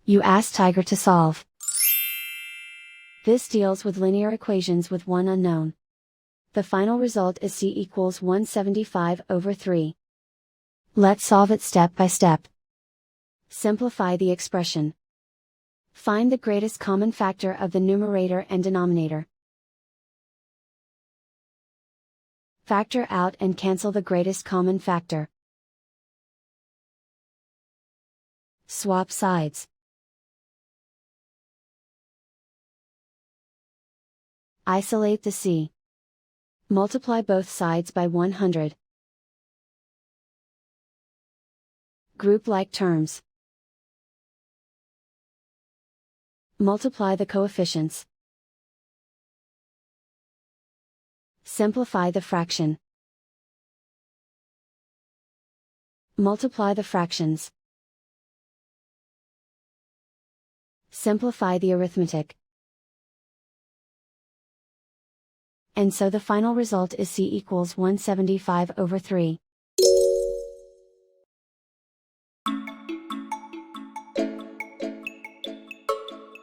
You ask Tiger to solve. This deals with linear equations with one unknown. The final result is c equals 175/3. Let's solve it step by step. Simplify the expression. Find the greatest common factor of the numerator and denominator. Factor out and cancel the greatest common factor. Swap sides. Isolate the c. Multiply both sides by 100. Group like terms. Multiply the coefficients. Simplify the fraction. Multiply the fractions. Simplify the arithmetic. And so the final result is c equals 175/3.